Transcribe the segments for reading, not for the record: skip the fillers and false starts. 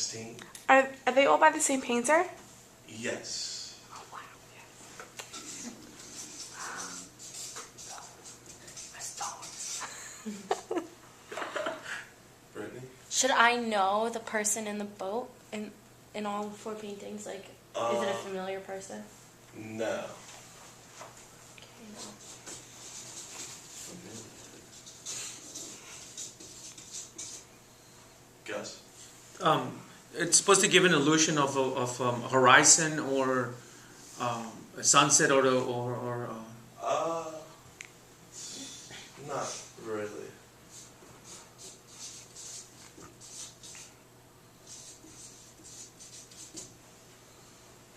Justine. Are they all by the same painter? Yes. Oh, wow. Brittany? Should I know the person in the boat in all 4 paintings? Like, is it a familiar person? No. Okay, no. Gus? It's supposed to give an illusion of a horizon or a sunset or Not really.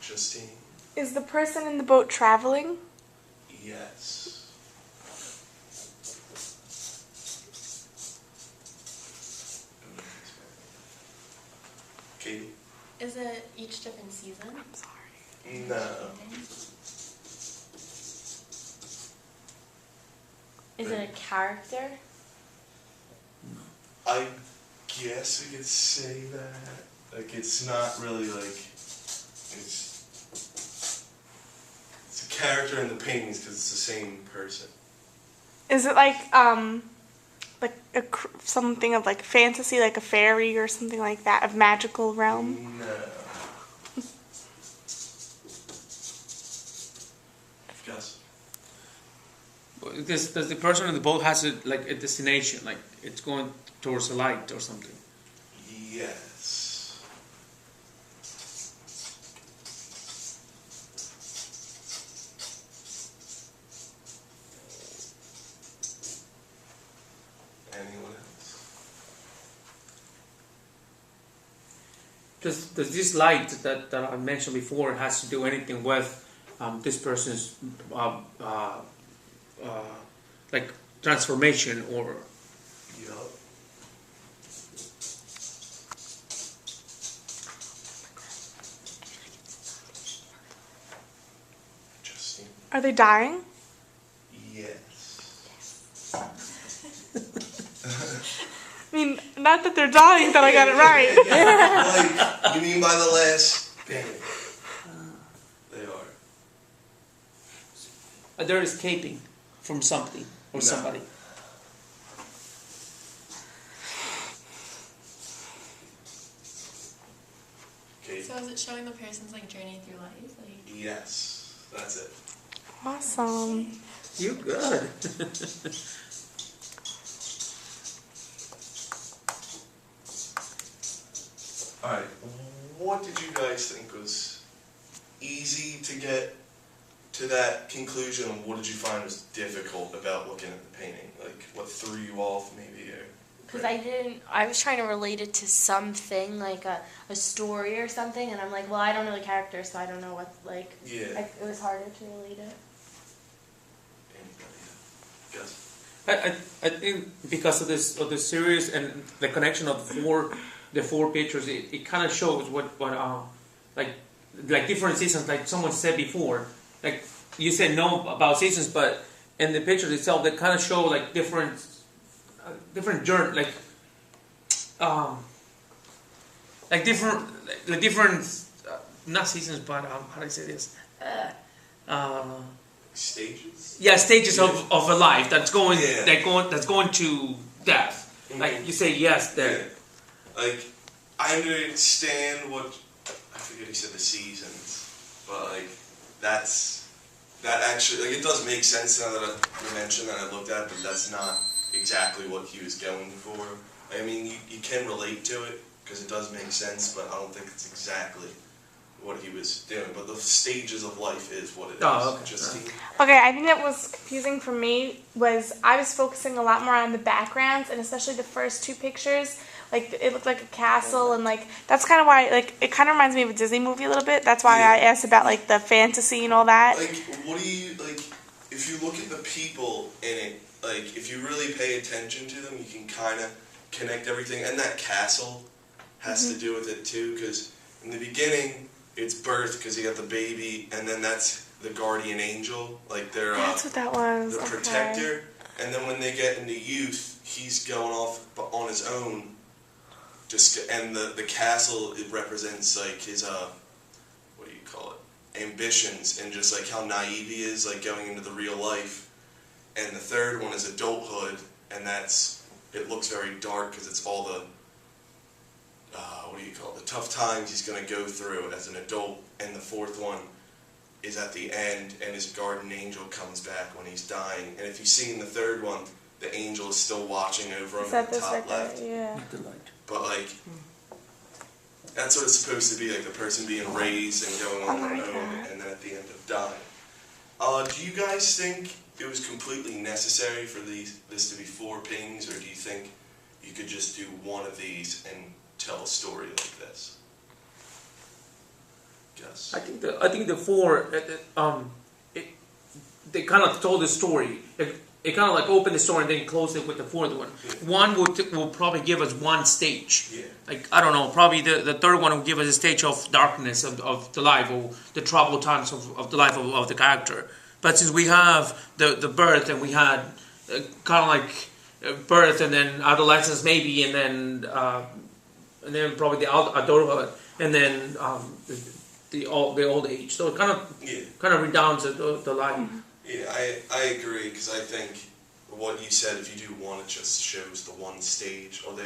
Justine? Is the person in the boat traveling? Yes. Katie? Is it each different season? I'm sorry. No. Is it a character? I guess we could say that. Like, it's not really like... It's a character in the paintings because it's the same person. Is it like something of like fantasy, like a fairy or something like that, of magical realm? No. Gus? does the person in the boat has a destination, like it's going towards a light or something? Yes. Anyone else? Does this light that I mentioned before has to do anything with this person's like transformation or? Yup. Justine? Are they dying? Yes. I mean, not that they're dying, that I got it right. Like, you mean by the last painting? They are. They're escaping from something or somebody. Okay. So is it showing the person's like journey through life? Like Yes, that's it. Awesome. You good. Alright, what did you guys think was easy to get to that conclusion, and what did you find was difficult about looking at the painting? Like, what threw you off, maybe? Because I was trying to relate it to something, like a story or something, and I'm like, well, I don't know the character, so I don't know what, like, Yeah. it was harder to relate it. Anybody? Gus? I think because of this series and the connection of the four pictures, it kind of shows what like different seasons. Like someone said before, like you said no about seasons, but in the pictures itself, they kind of show like different journey, different not seasons, but how do I say this? Stages? Yeah, stages of a life that's going Yeah. that's going to death. Mhm. Like you say yes there. Yeah. Like, I understand what, I forget he said the seasons, but like, that actually, like, it does make sense now that you mentioned that I looked at it, but that's not exactly what he was going for. I mean, you can relate to it, because it does make sense, but I don't think it's exactly what he was doing. But the stages of life is what it is. Oh, okay. Justine? Okay, I think that was confusing for me was I was focusing a lot more on the backgrounds, and especially the first 2 pictures. Like, it looked like a castle, and like that's kind of why, like, it kind of reminds me of a Disney movie a little bit. That's why I asked about like the fantasy and all that. Like, what do you, like, if you look at the people in it, like, if you really pay attention to them, you can kind of connect everything. And that castle has to do with it too, because in the beginning, it's birth because you got the baby, and then that's the guardian angel, like their That's what that was. the Okay. protector. And then when they get into youth, he's going off on his own and the castle, it represents like his what do you call it, ambitions, and just like how naive he is like going into the real life. And the third one is adulthood, and it looks very dark because it's all the what do you call it, the tough times he's going to go through as an adult. And the fourth one is at the end, and his guardian angel comes back when he's dying. And if you see in the third one, the angel is still watching over him at the top left. Yeah. But like, that's what it's supposed to be, like the person being raised and going on their own, and then at the end of dying. Do you guys think it was completely necessary for this to be 4 paintings, or do you think you could just do one of these and tell a story like this? Guess. I think the 4, they kind of told the story. It kind of like opened the story and then closed it with the 4th one. One will probably give us one stage. Yeah. Like, I don't know, probably the 3rd one will give us a stage of darkness of the life, or the troubled times of the life of the character. But since we have the birth, and we had kind of like birth and then adolescence maybe, and then probably the adulthood, and then the old age. So it kind of redounds the life. Yeah, I agree, because I think what you said, if you do one, it just shows the one stage, or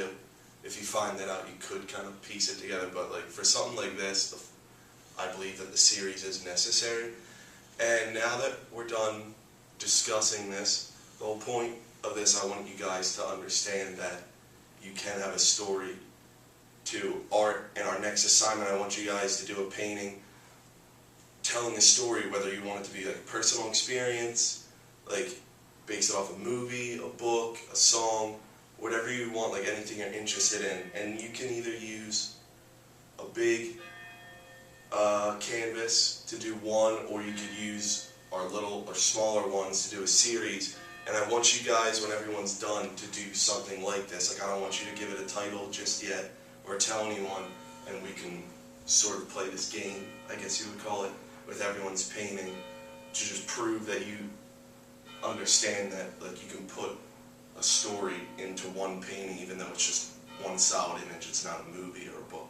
if you find that out, you could kind of piece it together. But like for something like this, I believe that the series is necessary. And now that we're done discussing this, the whole point of this, I want you guys to understand that you can have a story to art. In our next assignment, I want you guys to do a painting telling a story, whether you want it to be like personal experience, like based off a movie, a book, a song, whatever you want, like anything you're interested in. And you can either use a big canvas to do one, or you could use our little or smaller ones to do a series. And I want you guys, when everyone's done, to do something like this. Like, I don't want you to give it a title just yet, or tell anyone, and we can sort of play this game, I guess you would call it, with everyone's painting, to just prove that you understand that like you can put a story into one painting, even though it's just one solid image, it's not a movie or a book.